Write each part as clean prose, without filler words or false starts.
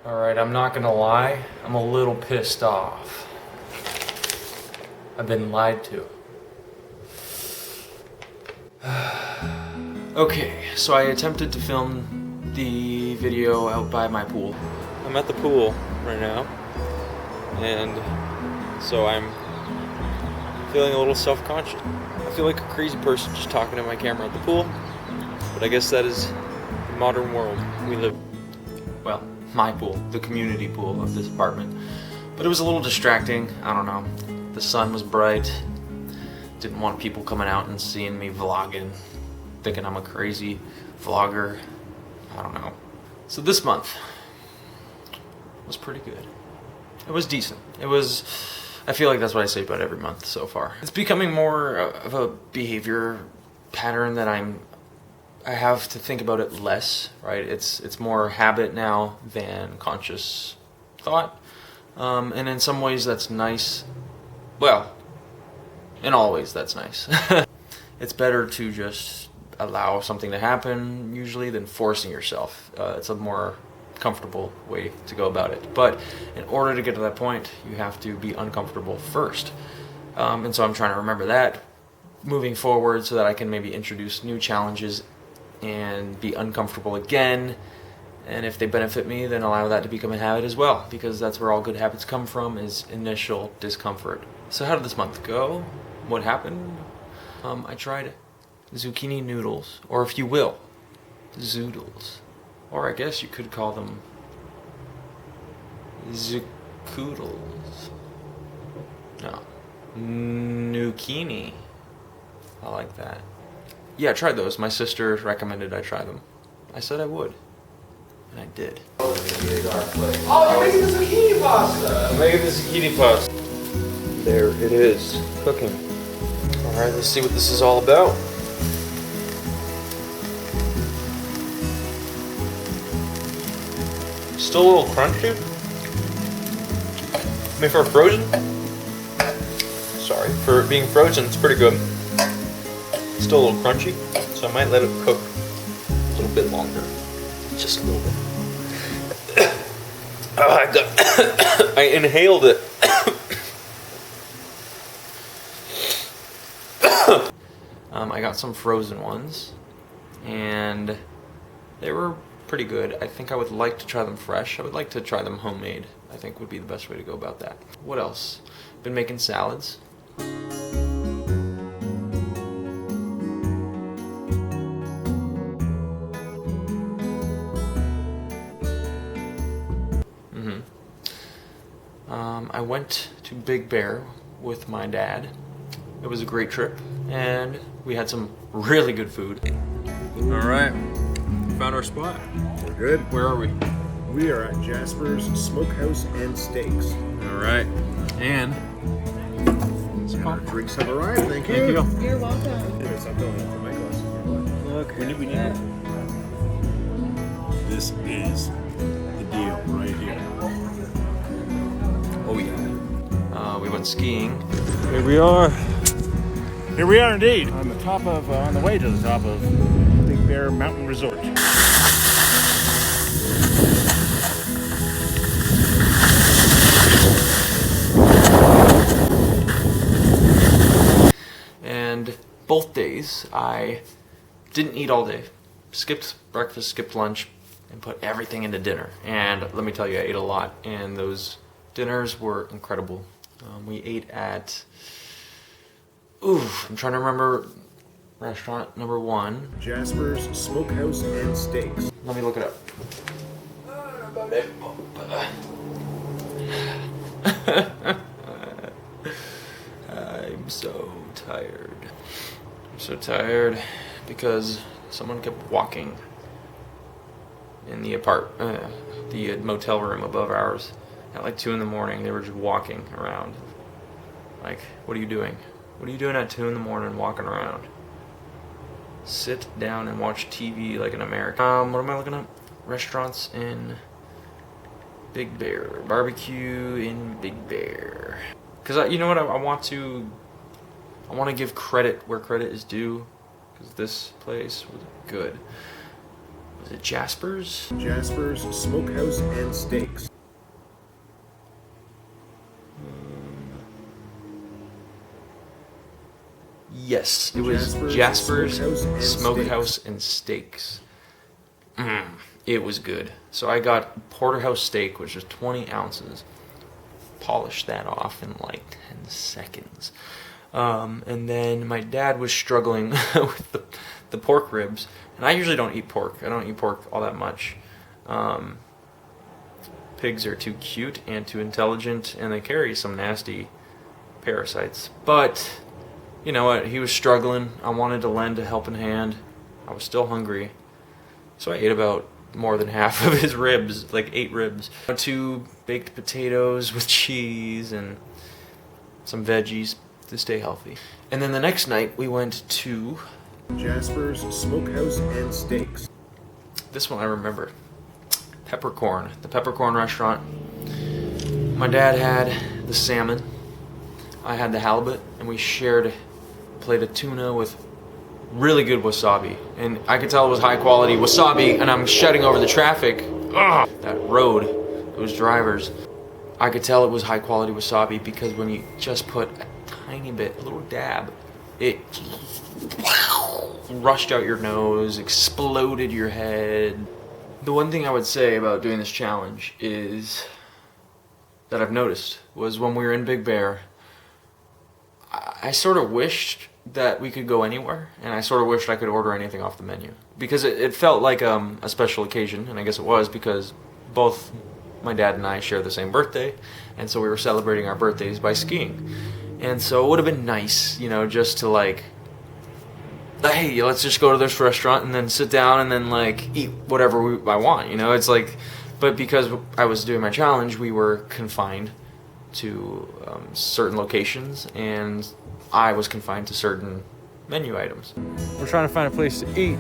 Alright, I'm not gonna lie, I'm a little pissed off. I've been lied to. Okay, so I attempted to film the video out by my pool. I'm at the pool right now, and so I'm feeling a little self-conscious. I feel like a crazy person just talking to my camera at the pool, but I guess that is the modern world we live in. Well, my pool, the community pool of this apartment. But it was a little distracting, I don't know. The sun was bright, didn't want people coming out and seeing me vlogging, thinking I'm a crazy vlogger, I don't know. So this month was pretty good. It was decent. It was, I feel like that's what I say about every month so far. It's becoming more of a behavior pattern that I have to think about it less, right? It's more habit now than conscious thought. And in some ways that's nice. Well, in all ways that's nice. It's better to just allow something to happen usually than forcing yourself. It's a more comfortable way to go about it. But in order to get to that point, you have to be uncomfortable first. And so I'm trying to remember that moving forward so that I can maybe introduce new challenges and be uncomfortable again, and if they benefit me, then allow that to become a habit as well, because that's where all good habits come from, is initial discomfort. So how did this month go? What happened? I tried zucchini noodles, or if you will, zoodles, or I guess you could call them zucoodles. No, zucchini. I like that. Yeah, I tried those. My sister recommended I try them. I said I would. And I did. Oh, you're making the zucchini pasta! I'm making the zucchini pasta. There it is, cooking. Alright, let's see what this is all about. Still a little crunchy. I mean, for frozen? Sorry, for being frozen, it's pretty good. Still a little crunchy, so I might let it cook a little bit longer. Just a little bit. I inhaled it. I got some frozen ones, and they were pretty good. I think I would like to try them fresh. I would like to try them homemade. I think would be the best way to go about that. What else? Been making salads. I went to Big Bear with my dad. It was a great trip, and we had some really good food. Alright, found our spot. We're good. Where are we? We are at Jasper's Smokehouse and Steaks. Alright, and And our drinks have arrived. Thank you. Thank you. You're welcome. Anyways, I'm going for my class. Look, We need it. This is the deal right here. oh yeah. We went skiing. Here we are. Here we are indeed. On the top of, on the way to the top of Big Bear Mountain Resort. And both days I didn't eat all day. Skipped breakfast, skipped lunch, and put everything into dinner. And let me tell you, I ate a lot, and those dinners were incredible. We ate at, I'm trying to remember restaurant number 1. Jasper's Smokehouse and Steaks. Let me look it up. I'm so tired. I'm so tired because someone kept walking in the the motel room above ours at like 2 in the morning. They were just walking around. Like, what are you doing? What are you doing at 2 in the morning walking around? Sit down and watch TV like an American. What am I looking up? Restaurants in Big Bear. Barbecue in Big Bear. Because you know what? I want to give credit where credit is due. Because this place was good. Was it Jasper's? Jasper's Smokehouse and Steaks. Yes, it was Jasper's Jasper's Smokehouse and Steaks. It was good. So I got porterhouse steak, which is 20 ounces. Polished that off in like 10 seconds. And then my dad was struggling with the pork ribs. And I usually don't eat pork. I don't eat pork all that much. Pigs are too cute and too intelligent, and they carry some nasty parasites. But you know what? He was struggling. I wanted to lend a helping hand. I was still hungry. So I ate about more than half of his ribs, like 8 ribs. 2 baked potatoes with cheese and some veggies to stay healthy. And then the next night we went to Jasper's Smokehouse and Steaks. this one I remember. Peppercorn, the Peppercorn restaurant. My dad had the salmon. I had the halibut, and we shared a plate of tuna with really good wasabi. And I could tell it was high quality wasabi, and I'm shutting over the traffic. Ugh, that road, those drivers. I could tell it was high quality wasabi because when you just put a tiny bit, a little dab, it rushed out your nose, exploded your head. The one thing I would say about doing this challenge is that I've noticed was when we were in Big Bear, I sort of wished that we could go anywhere, and I sort of wished I could order anything off the menu. Because it felt like a special occasion, and I guess it was because both my dad and I share the same birthday, and so we were celebrating our birthdays by skiing. And so it would have been nice, you know, just to like, hey, let's just go to this restaurant and then sit down and then like eat whatever I want, you know? It's like, but because I was doing my challenge, we were confined to certain locations, and I was confined to certain menu items. We're trying to find a place to eat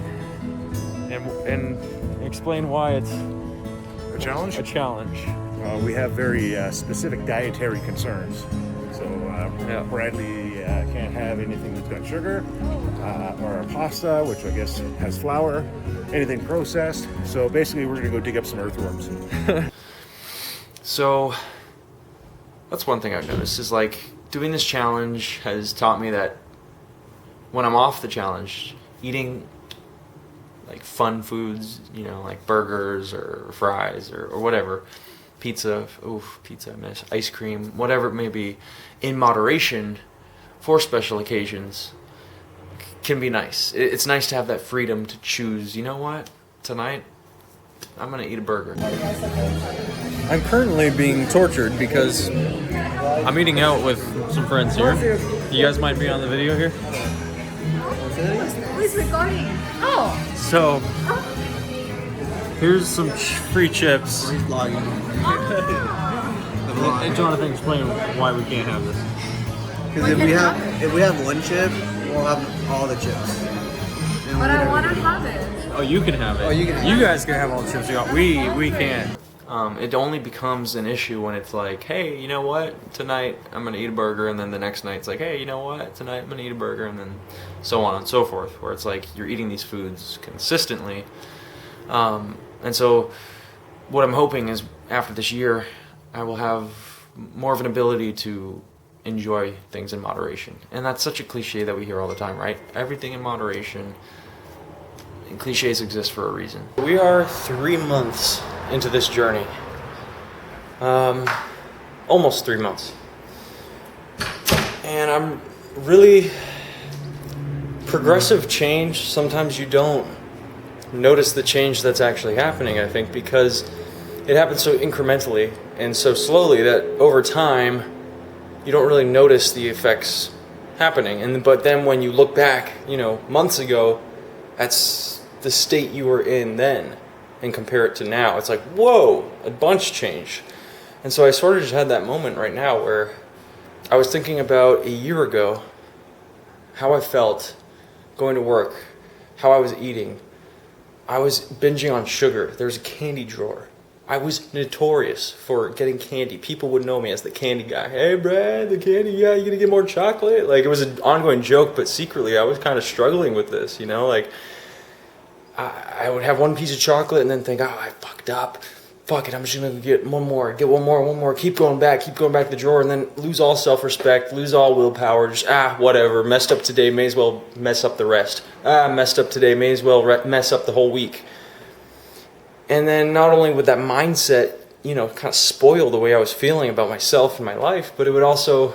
and explain why it's A challenge? a challenge. We have very specific dietary concerns. So Yeah. Bradley can't have anything that's got sugar, or a pasta, which I guess has flour, anything processed. So basically we're gonna go dig up some earthworms. So that's one thing I've noticed is like doing this challenge has taught me that when I'm off the challenge, eating like fun foods, you know, like burgers or fries or whatever, pizza, pizza I miss, ice cream, whatever it may be, in moderation for special occasions can be nice. It's nice to have that freedom to choose, you know what, tonight I'm gonna eat a burger. I'm currently being tortured because I'm eating out with some friends here. You guys might be on the video here. Who's recording? Oh. So, here's some free chips. He's vlogging. Hey, Jonathan, explain why we can't have this. Because if we have one chip, we'll have all the chips. And But we're I gonna- want to have it. Oh, you can have it. Oh, you can have You it. guys can have all the chips you got. We can't. It only becomes an issue when it's like, hey, you know what? Tonight I'm gonna eat a burger, and then the next night it's like, hey, you know what? Tonight I'm gonna eat a burger, and then so on and so forth. Where it's like you're eating these foods consistently, and so what I'm hoping is after this year, I will have more of an ability to enjoy things in moderation. And that's such a cliche that we hear all the time, right? Everything in moderation. And cliches exist for a reason. We are 3 months into this journey. Almost 3 months. And I'm really... Progressive change, sometimes you don't notice the change that's actually happening, I think, because it happens so incrementally and so slowly that over time, you don't really notice the effects happening. But then when you look back, you know, months ago, that's the state you were in then, and compare it to now. It's like, whoa, a bunch changed. And so I sort of just had that moment right now where I was thinking about a year ago, how I felt going to work, how I was eating. I was binging on sugar. There's a candy drawer. I was notorious for getting candy. People would know me as the candy guy. Hey, Brad, the candy guy, you gonna get more chocolate? Like, it was an ongoing joke, but secretly I was kind of struggling with this, you know? Like, I would have one piece of chocolate and then think, oh, I fucked up. Fuck it, I'm just gonna get one more, keep going back to the drawer, and then lose all self-respect, lose all willpower, just, whatever, messed up today, may as well mess up the rest. Messed up today, may as well mess up the whole week. And then not only would that mindset, you know, kind of spoil the way I was feeling about myself and my life, but it would also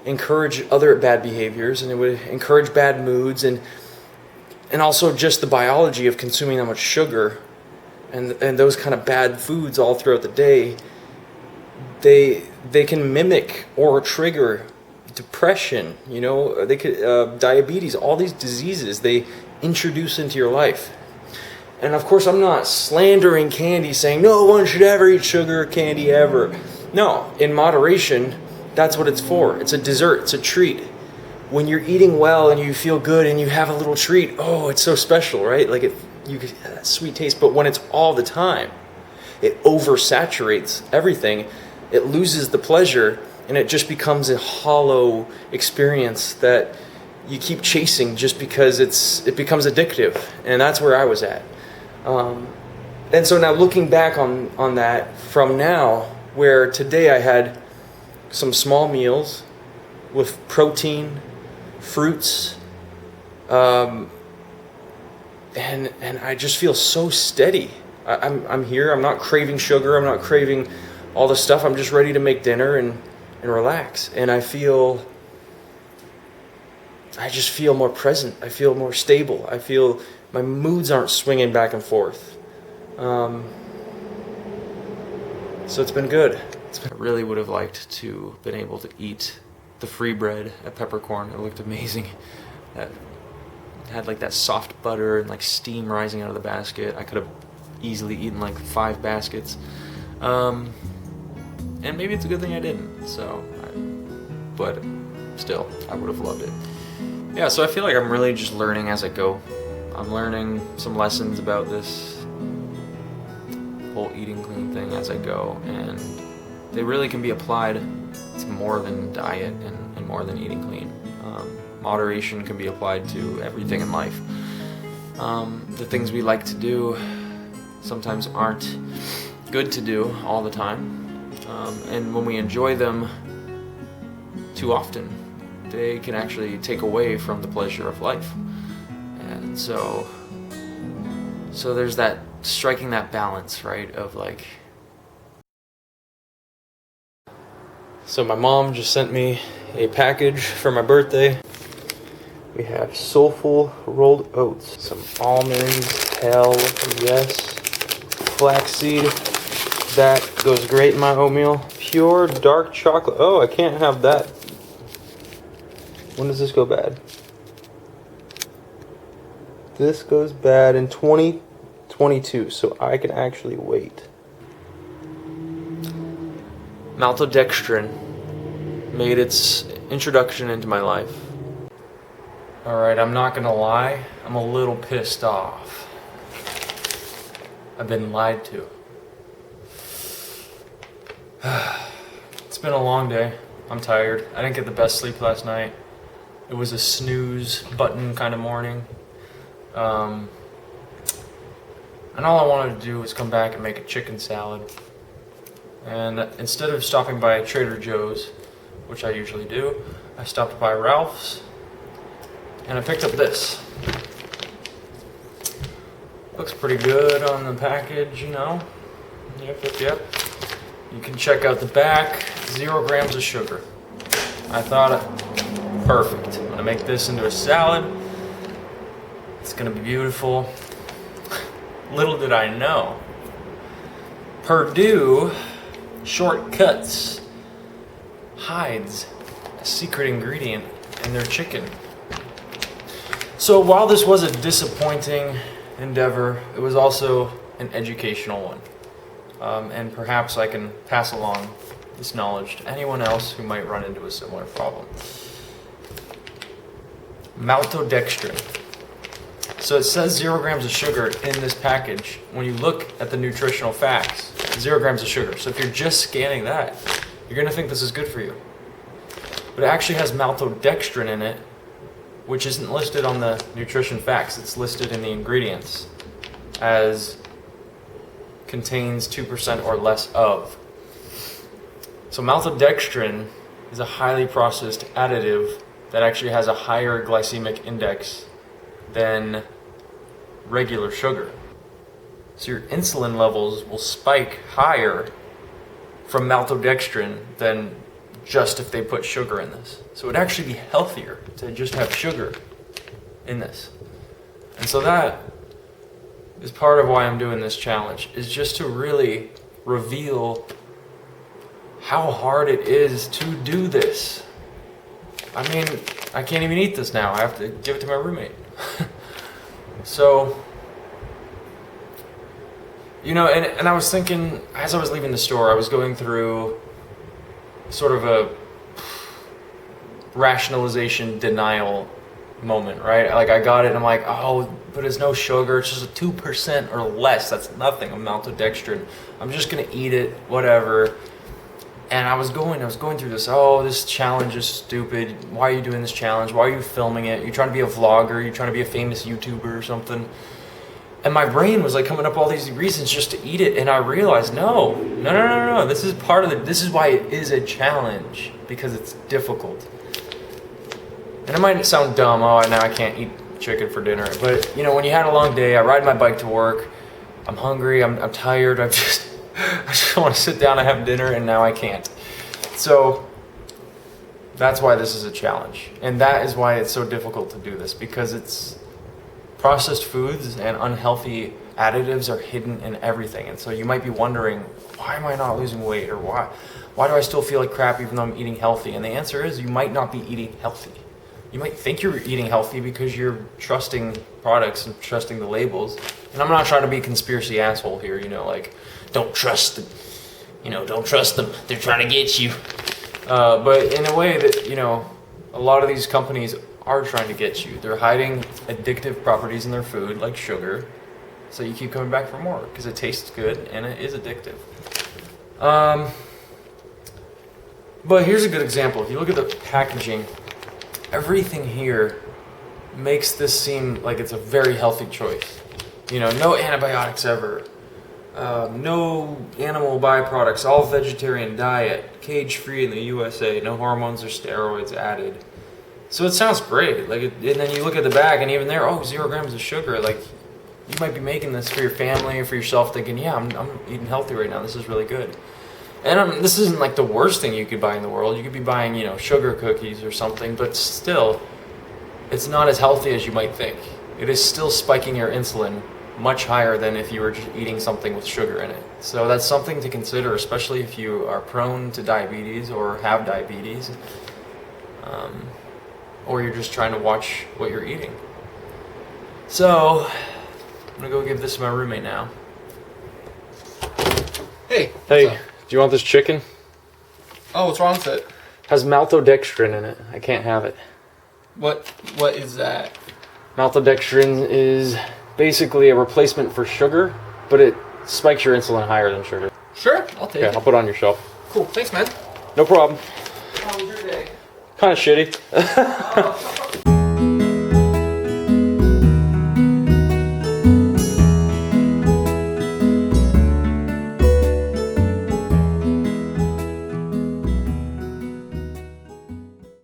encourage other bad behaviors, and it would encourage bad moods, and also just the biology of consuming that much sugar and those kind of bad foods all throughout the day. They can mimic or trigger depression, you know, they could diabetes, all these diseases they introduce into your life. And of course, I'm not slandering candy, saying no one should ever eat sugar or candy ever. No, in moderation, that's what it's for. It's a dessert, it's a treat. When you're eating well and you feel good and you have a little treat, oh, it's so special, right? Like you get that sweet taste. But when it's all the time, it oversaturates everything. It loses the pleasure, and it just becomes a hollow experience that you keep chasing just because it becomes addictive. And that's where I was at. And so now looking back on that from now, where today I had some small meals with protein, fruits, and I just feel so steady. I'm here. I'm not craving sugar. I'm not craving all this stuff. I'm just ready to make dinner and relax. And I just feel more present. I feel more stable. I feel my moods aren't swinging back and forth. So it's been good. I really would have liked to been able to eat the free bread at Peppercorn. It looked amazing. It had like that soft butter and like steam rising out of the basket. I could have easily eaten like 5 baskets. And maybe it's a good thing I didn't. But still, I would have loved it. Yeah, so I feel like I'm really just learning as I go. I'm learning some lessons about this whole eating clean thing as I go, and they really can be applied to more than diet and more than eating clean. Moderation can be applied to everything in life. The things we like to do sometimes aren't good to do all the time, and when we enjoy them too often, they can actually take away from the pleasure of life. And so there's that striking that balance, right, of like. So my mom just sent me a package for my birthday. We have soulful rolled oats, some almonds, hell yes, flaxseed, that goes great in my oatmeal. Pure dark chocolate, oh, I can't have that. When does this go bad? This goes bad in 2022, so I can actually wait. Maltodextrin made its introduction into my life. Alright, I'm not gonna lie, I'm a little pissed off. I've been lied to. It's been a long day. I'm tired. I didn't get the best sleep last night. It was a snooze button kind of morning. And all I wanted to do was come back and make a chicken salad. And instead of stopping by Trader Joe's, which I usually do, I stopped by Ralph's and I picked up this. Looks pretty good on the package, you know. Yep. You can check out the back, 0 grams of sugar. I thought, perfect. I'm gonna make this into a salad. It's gonna be beautiful. Little did I know, Purdue Shortcuts hides a secret ingredient in their chicken. So while this was a disappointing endeavor, it was also an educational one. And perhaps I can pass along this knowledge to anyone else who might run into a similar problem. Maltodextrin. So it says 0 grams of sugar in this package. When you look at the nutritional facts, 0 grams of sugar. So if you're just scanning that, you're gonna think this is good for you. But it actually has maltodextrin in it, which isn't listed on the nutrition facts. It's listed in the ingredients. as contains 2% or less of. So maltodextrin is a highly processed additive that actually has a higher glycemic index than regular sugar. So your insulin levels will spike higher from maltodextrin than just if they put sugar in this. So it'd actually be healthier to just have sugar in this. And so that is part of why I'm doing this challenge, is just to really reveal how hard it is to do this. I mean, I can't even eat this now. I have to give it to my roommate. So, you know, and I was thinking, as I was leaving the store, I was going through sort of a rationalization denial moment, right? Like I got it and I'm like, oh, but it's no sugar, it's just a 2% or less, that's nothing of maltodextrin. I'm just gonna eat it, whatever. And I was going through this, oh, this challenge is stupid. Why are you doing this challenge? Why are you filming it? You're trying to be a vlogger, you're trying to be a famous YouTuber or something. And my brain was like coming up all these reasons just to eat it, and I realized, no. This is part of it. This is why it is a challenge, because it's difficult. And it might sound dumb, oh, now I can't eat chicken for dinner. But you know, when you had a long day, I ride my bike to work, I'm hungry, I'm tired, I just want to sit down and have dinner, and now I can't. So that's why this is a challenge. And that is why it's so difficult to do this, because it's processed foods and unhealthy additives are hidden in everything. And so you might be wondering, why am I not losing weight? Or why do I still feel like crap even though I'm eating healthy? And the answer is, you might not be eating healthy. You might think you're eating healthy because you're trusting products and trusting the labels. And I'm not trying to be a conspiracy asshole here, you know, like, don't trust them. You know, don't trust them. They're trying to get you. But in a way that, you know, a lot of these companies are trying to get you. They're hiding addictive properties in their food, like sugar, so you keep coming back for more, because it tastes good and it is addictive. But here's a good example. If you look at the packaging, everything here makes this seem like it's a very healthy choice. You know, no antibiotics ever, no animal byproducts, all vegetarian diet, cage-free in the USA, no hormones or steroids added. So it sounds great, like, and then you look at the back, and even there, oh, 0 grams of sugar. Like, you might be making this for your family or for yourself, thinking, yeah, I'm eating healthy right now. This is really good. And this isn't like the worst thing you could buy in the world. You could be buying, you know, sugar cookies or something, but still, it's not as healthy as you might think. It is still spiking your insulin much higher than if you were just eating something with sugar in it. So that's something to consider, especially if you are prone to diabetes or have diabetes. Or you're just trying to watch what you're eating. So, I'm gonna go give this to my roommate now. Hey. Hey, do you want this chicken? Oh, what's wrong with it? Has maltodextrin in it. I can't have it. What is that? Maltodextrin is basically a replacement for sugar, but it spikes your insulin higher than sugar. Sure, I'll take Yeah, it. I'll put it on your shelf. Cool, thanks, man. No problem. How was your day? Kind of shitty.